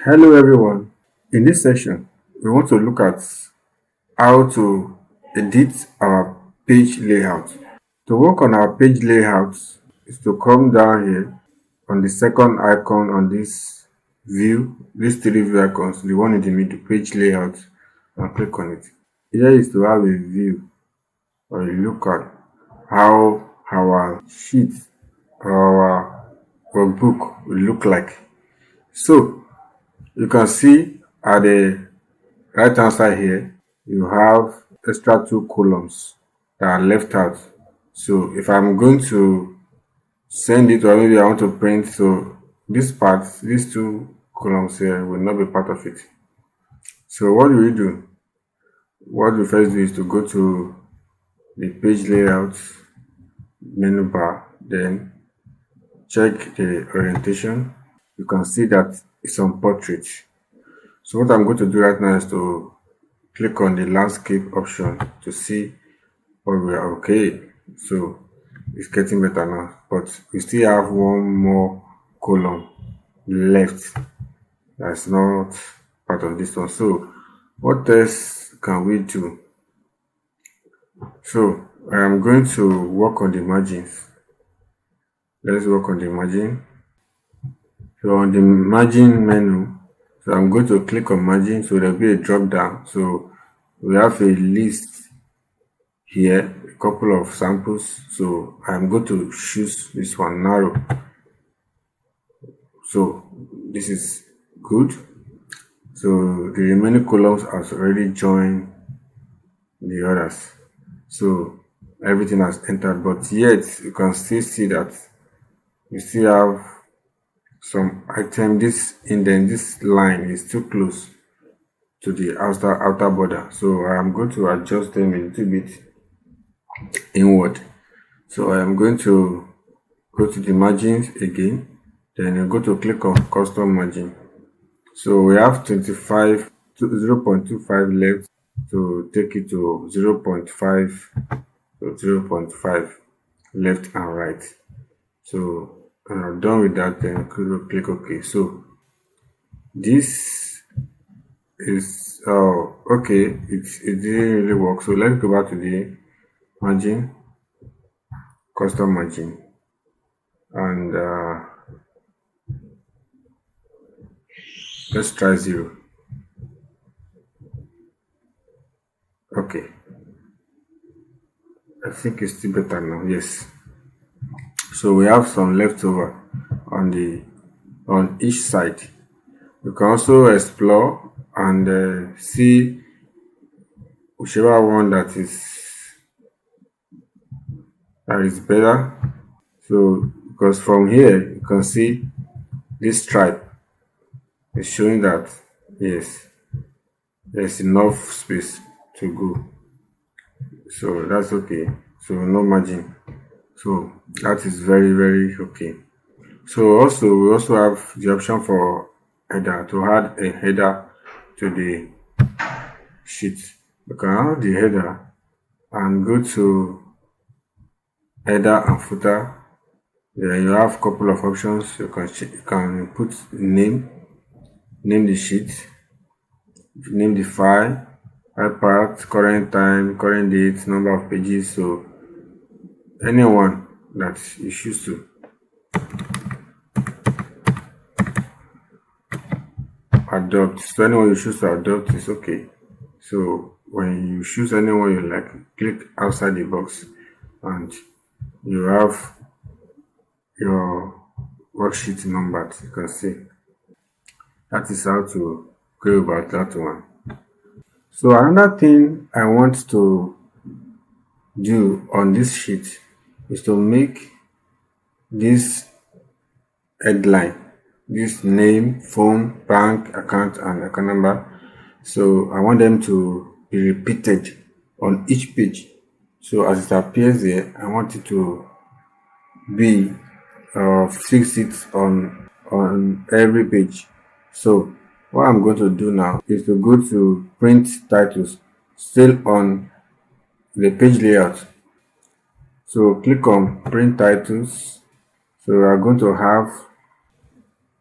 Hello everyone. In this section, we want to look at how to edit our page layout. To work on our page layout is to come down here on the second icon on this view, these three view icons, the one in the middle, page layout, and click on it. Here is to have a view or a look at how our sheet or our workbook will look like. So you can see at the right hand side here, you have extra two columns that are left out. So if I'm going to send it or maybe I want to print, so this part, these two columns here will not be part of it. So what do we do? What we first do is to go to the page layout menu bar, then check the orientation. You can see that it's on portrait. So what I'm going to do right now is to click on the landscape option to see what we are okay. So it's getting better now, but we still have one more column left that's not part of this one. So what else can we do? So I am going to work on the margins. Let's work on the margin. So on the margin menu, so I'm going to click on margin. So there'll be a drop down. So we have a list here, a couple of samples. So I'm going to choose this one, narrow. So this is good. So the remaining columns has already joined the others. So everything has entered, but yet you can still see that you still have some item. This indent, this line is too close to the outer border. So I am going to adjust them a little bit inward. So I am going to go to the margins again, then you go to click on custom margin. So we have 25 to 0.25 left to take it to 0.5 to 0.5 left and right. So when I'm done with that, then click OK. So this is okay, it didn't really work. So let's go back to the margin, custom margin, and let's try 0. Okay, I think it's still better now. Yes. So we have some leftover on each side. You can also explore and see whichever one that is better. So because from here you can see this stripe is showing that yes, there's enough space to go. So that's okay. So no margin. So that is very okay. So also we also have the option for header, to add a header to the sheet. You can add the header and go to header and footer. Then you have a couple of options. You can put name the sheet, name the file, part, current time, current date, number of pages. So anyone that you choose to. Adopt. So anyone you choose to adopt is okay. So when you choose anyone you like, click outside the box and you have your worksheet numbered. You can see that is how to go about that one. So another thing I want to do on this sheet is to make this headline, this name, phone, bank, account, and account number. So I want them to be repeated on each page. So as it appears here, I want it to be fix it on every page. So what I'm going to do now is to go to print titles, still on the page layout. So click on print titles. So we are going to have,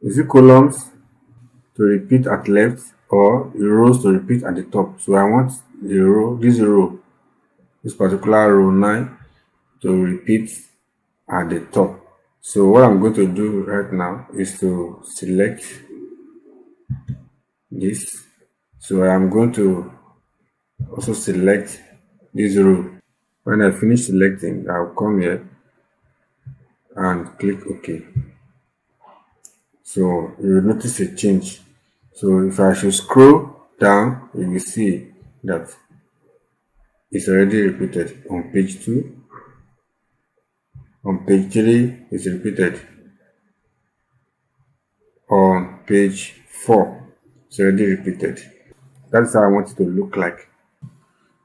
is it columns? to repeat at left or the rows to repeat at the top. So I want this particular row 9 to repeat at the top. So what I'm going to do right now is to select this. So I'm going to also select this row. When I finish selecting, I'll come here and click OK. So you will notice a change. So if I should scroll down, you will see that it's already repeated on page 2. On page 3, it's repeated. On page 4, it's already repeated. That's how I want it to look like.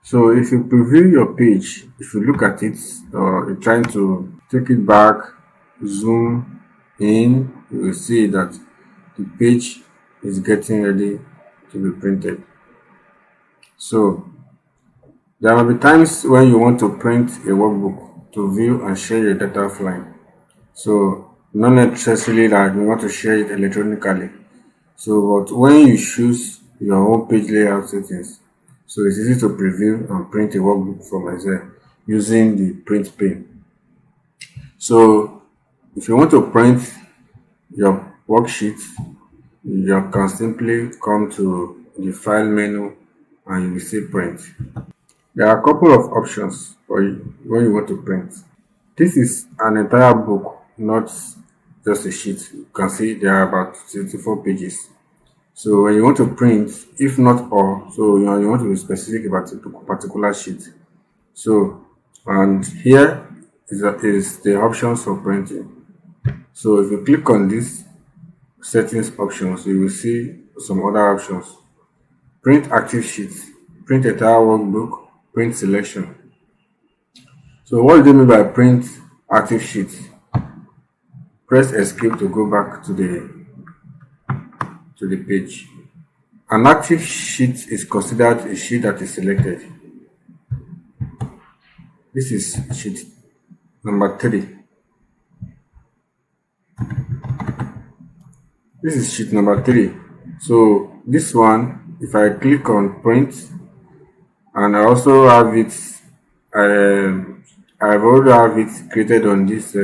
So if you preview your page, if you look at it, or you're trying to take it back, zoom in, you will see that the page is getting ready to be printed. So there will be times when you want to print a workbook to view and share your data offline. So not necessarily that you want to share it electronically. So but when you choose your own page layout settings, so it's easy to preview and print a workbook from Excel using the print pane. So if you want to print your worksheet, you can simply come to the file menu and you will see print. There are a couple of options for you when you want to print. This is an entire book, not just a sheet. You can see there are about 24 pages. So when you want to print, if not all, so you want to be specific about a particular sheet. So and here is the options for printing. So if you click on this settings options, you will see some other options. Print active sheets, print entire workbook, print selection. So what do you mean by print active sheets? Press escape to go back to the page. An active sheet is considered a sheet that is selected. This is sheet number 3. This is sheet number 3. So this one, if I click on print, and I also have it, I've already have it created on this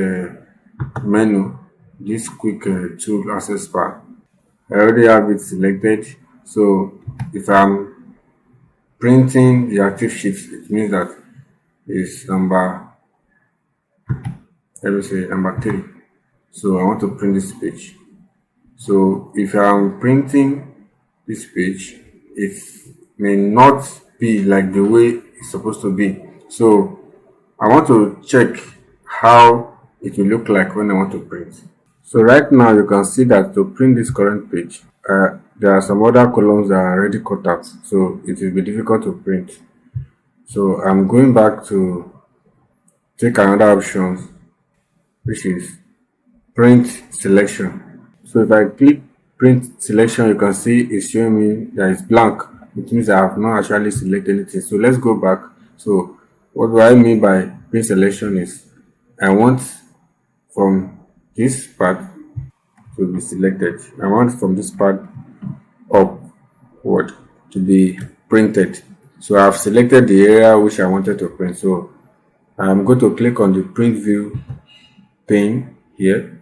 menu, this quick tool access bar. I already have it selected. So if I'm printing the active sheet, it means that it's number 3. So I want to print this page. So if I'm printing this page, it may not be like the way it's supposed to be. So I want to check how it will look like when I want to print. So right now you can see that to print this current page, there are some other columns that are already cut out, so it will be difficult to print. So I'm going back to take another option, which is print selection. So if I click print selection, you can see it's showing me that it's blank. It means I have not actually selected anything. So let's go back. So what do I mean by print selection is I want from this part to be selected. I want from this part upward to be printed. So I've selected the area which I wanted to print. So I'm going to click on the print view pane here.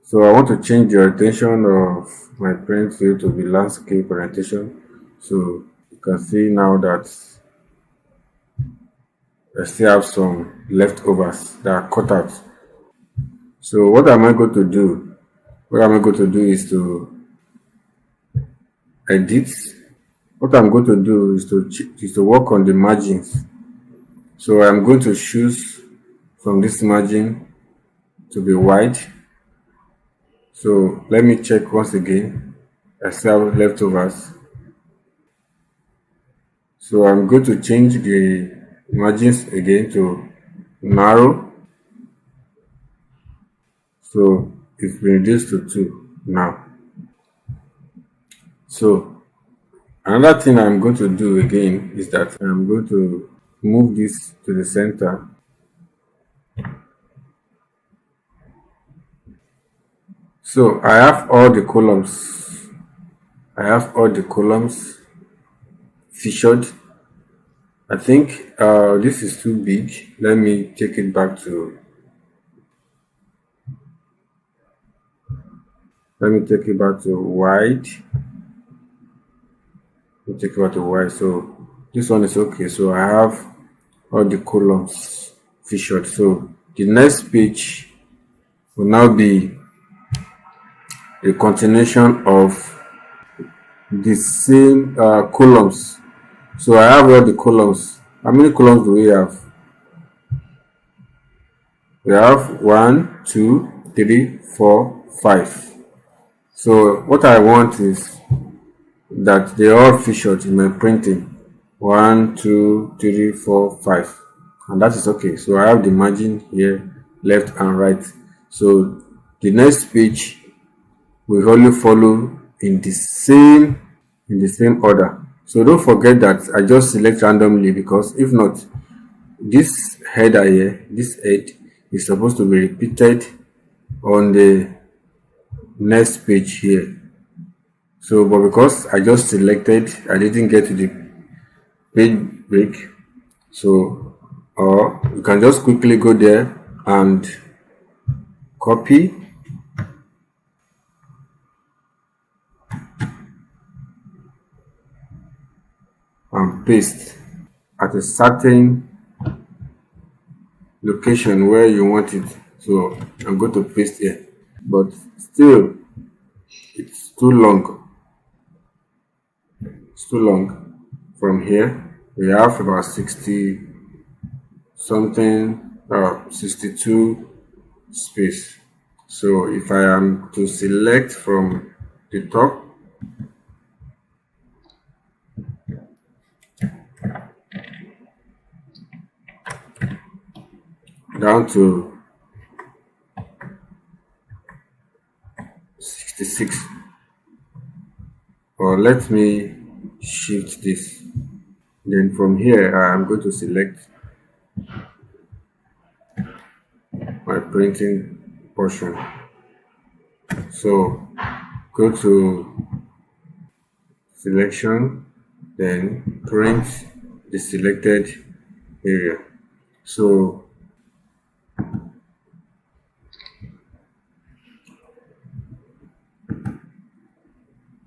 So I want to change the orientation of my print view to be landscape orientation. So you can see now that I still have some leftovers that are cut out. So what am I going to do? What am I going to do is to edit. What I'm going to do is to work on the margins. So I'm going to choose from this margin to be wide. So let me check once again. I still have leftovers. So I'm going to change the margins again to narrow. So it's been reduced to 2 now. So another thing I'm going to do again is that I'm going to move this to the center. So I have all the columns. I have all the columns featured. I think this is too big. Let me take it back to. Let me take it back to wide. Let me take it back to wide. So this one is okay. So I have all the columns featured. So the next page will now be a continuation of the same columns. So I have all the columns. How many columns do we have? We have 1, 2, 3, 4, 5. So what I want is that they are featured in my printing. 1, 2, 3, 4, 5. And that is okay. So I have the margin here, left and right. So the next page will only follow in the same order. So don't forget that I just select randomly, because if not, this header here, this head is supposed to be repeated on the next page here. So but because I just selected, I didn't get to the page break. So or you can just quickly go there and copy and paste at a certain location where you want it. So I'm going to paste here, but still it's too long. It's too long. From here we have about 60 something, 62 space. So if I am to select from the top, down to 66, or let me shift this, then from here I am going to select my printing portion. So go to selection, then print the selected area. So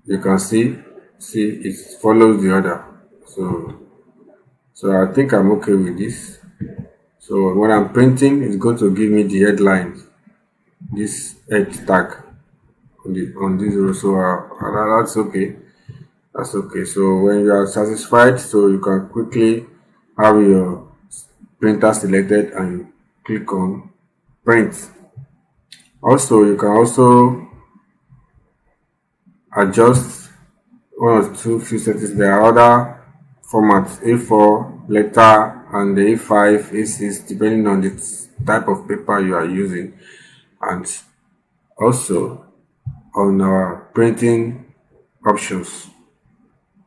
you can see it follows the order. So I think I'm okay with this. So when I'm printing, it's going to give me the headline, this head tag on this row. So that's okay. That's okay. So when you are satisfied, so you can quickly have your printer selected and click on print. Also, you can also adjust one or two few settings. There are other formats, A4, letter, and the A5, A6, depending on the type of paper you are using. And also on our printing options,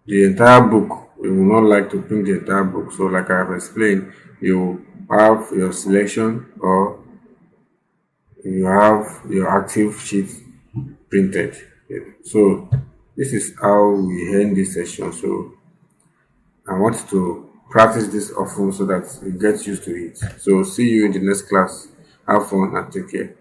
the entire book, we will not like to print the entire book. So like I have explained, you have your selection, or you have your active sheet printed. So this is how we end this session. So I want to practice this often so that you get used to it. So see you in the next class. Have fun and take care.